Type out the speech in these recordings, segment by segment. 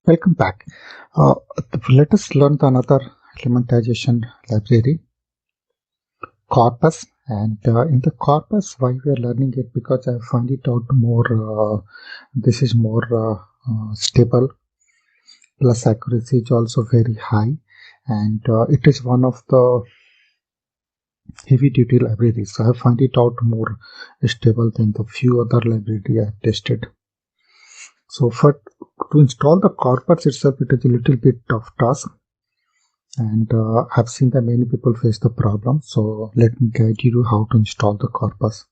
Welcome back. Let us learn another Lemmantisation library, koRpus. And in the koRpus, why we are learning it? Because I find it out more. This is more stable. Plus accuracy is also very high, and it is one of the heavy-duty libraries. So I find it out more stable than the few other libraries I have tested. So to install the koRpus itself, it is a little bit of task, and I've seen that many people face the problem. So let me guide you how to install the koRpus.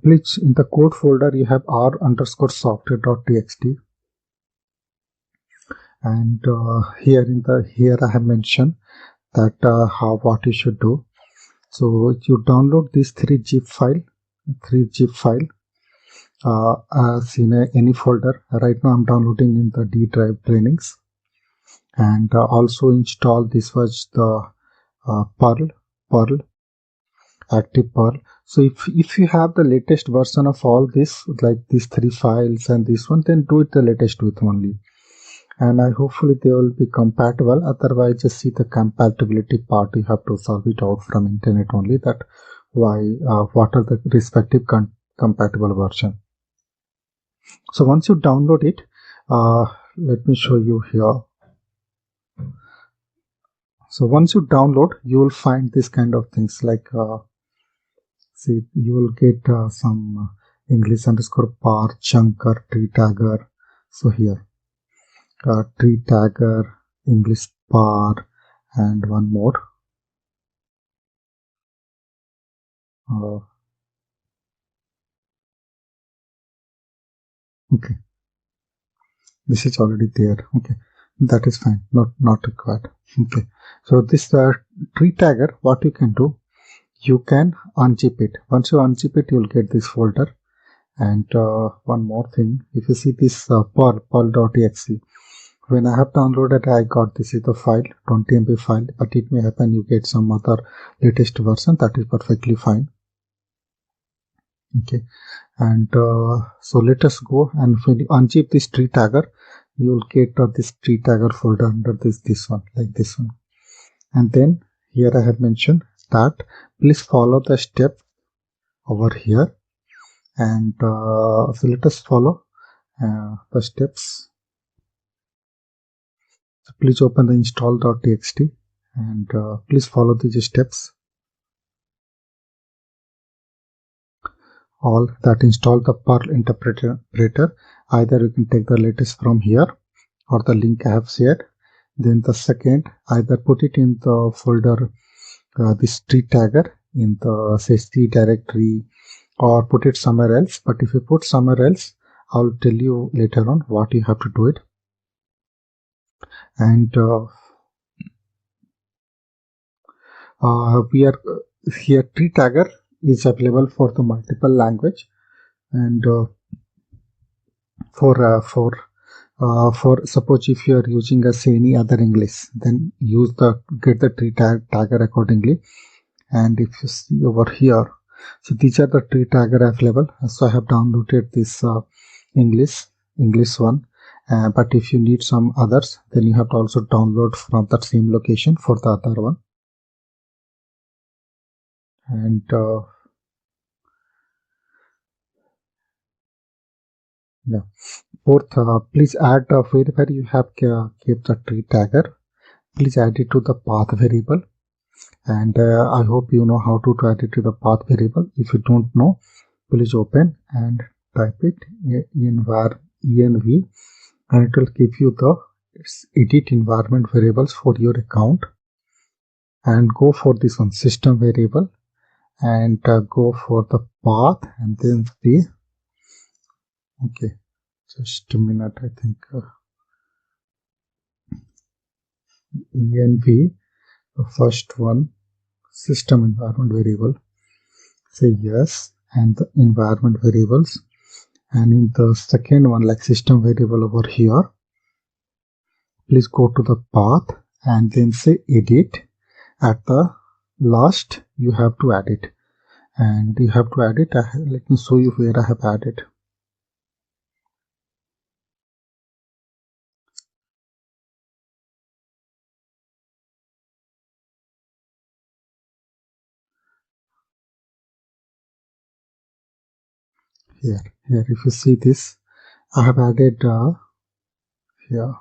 Please, in the code folder, you have r_software.txt, and here I have mentioned that what you should do. So you download this 3zip file. As in any folder. Right now I'm downloading in the D drive trainings, and also install this was the active Perl. So if you have the latest version of all this, like these 3 files and this one, then do it the latest with only, and hopefully they will be compatible. Otherwise, just see the compatibility part. You have to solve it out from internet only, that what are the respective compatible version. So once you download it, let me show you here. So once you download, you will find this kind of things like see, you will get some English_par chunker tree tagger. So here tree tagger, English par, and one more. Okay, this is already there. Okay, that is fine, not required. Okay, so this tree tagger, what you can do, you can unzip it. Once you unzip it, you will get this folder. And one more thing, if you see this perl.exe, when I have downloaded, I got this is the file, 20 MB file, but it may happen you get some other latest version. That is perfectly fine. Okay, and so let us go, and when you unzip this tree tagger, you will get this tree tagger folder under this one, like this one. And then here I have mentioned that please follow the step over here, and so let us follow the steps. So please open the install.txt and please follow these steps. All that install the Perl interpreter. Either you can take the latest from here or the link I have shared. Then the second, either put it in the folder this tree tagger in the C directory, or put it somewhere else. But if you put somewhere else, I'll tell you later on what you have to do it. And we are here, tree tagger is available for the multiple language, and for suppose if you are using any other English, then get the tree tagger accordingly. And if you see over here, so these are the tree tagger available. So I have downloaded this English one, but if you need some others, then you have to also download from that same location for the other one. And yeah, fourth, please add wherever you have kept the tree tagger, please add it to the path variable. And I hope you know how to add it to the path variable. If you don't know, please open and type it env, and it will give you the edit environment variables for your account. And go for this one, system variable, and go for the path, and then the okay, just a minute, I think env, the first one, system environment variable, say yes, and the environment variables. And in the second one, like system variable over here, please go to the path and then say edit. At the last, you have to add it, and you have to add it. Let me show you where I have added. here if you see this, I have added here,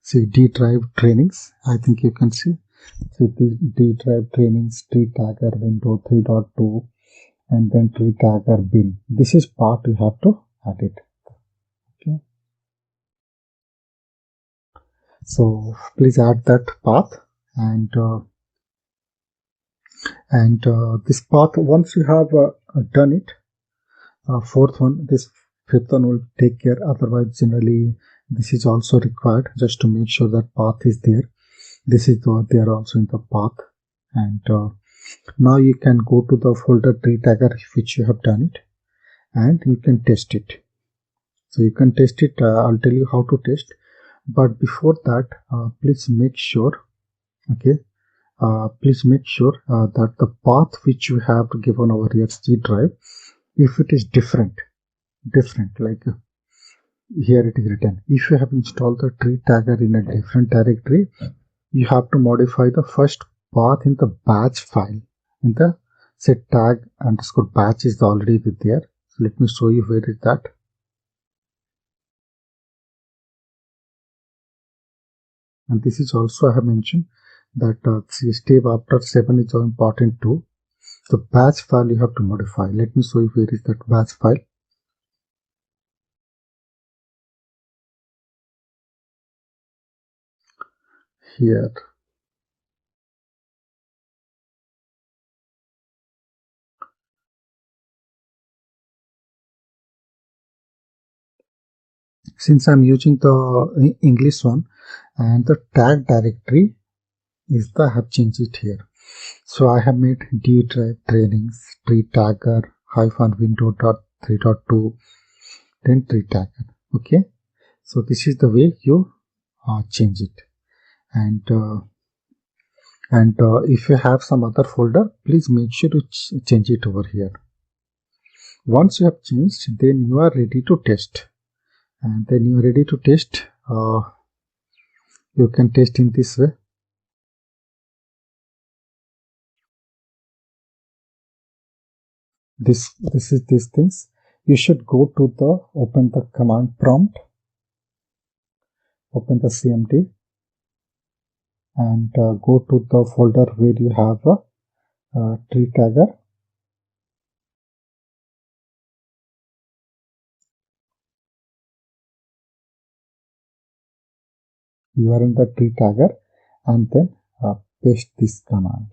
see D drive trainings. I think you can see the D drive trainings, tree tagger window 3.2, and then tree tagger bin. This is part you have to add it. Okay, so please add that path, and this path, once you have done it, fourth one, this fifth one will take care. Otherwise, generally this is also required just to make sure that path is there. This is there also in the path, and now you can go to the folder tree tagger which you have done it, and you can test it. So you can test it. I'll tell you how to test, but before that, please make sure, okay, please make sure that the path which you have given over here, C drive, if it is different, like here it is written, if you have installed the tree tagger in a different directory, you have to modify the first path in the batch file. In the set tag underscore batch is already there. So let me show you where is that. And this is also I have mentioned that step after 7 is so important too. The batch file you have to modify. Let me show you where is that batch file. Here. Since I'm using the English one, and the tag directory is the, I have changed it here. So I have made D drive trainings, tree tagger hyphen window dot 3.2, then tree tagger. Okay, so this is the way you change it. And if you have some other folder, please make sure to change it over here. Once you have changed, then you are ready to test. And then you are ready to test. You can test in this way. This is these things. You should go to the open the command prompt, open the CMD, and go to the folder where you have a tree tagger. You are in the tree tagger, and then paste this command.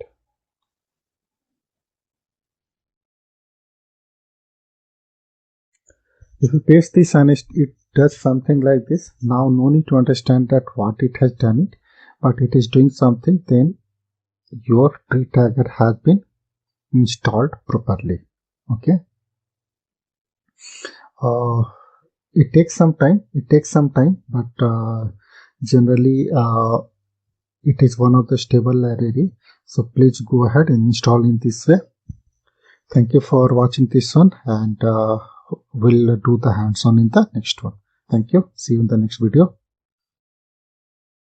If you paste this and it does something like this, now no need to understand that what it has done it, but it is doing something, then your tree tagger has been installed properly. Okay. It takes some time. But generally it is one of the stable library. So please go ahead and install in this way. Thank you for watching this one, and we'll do the hands-on in the next one. Thank you. See you in the next video.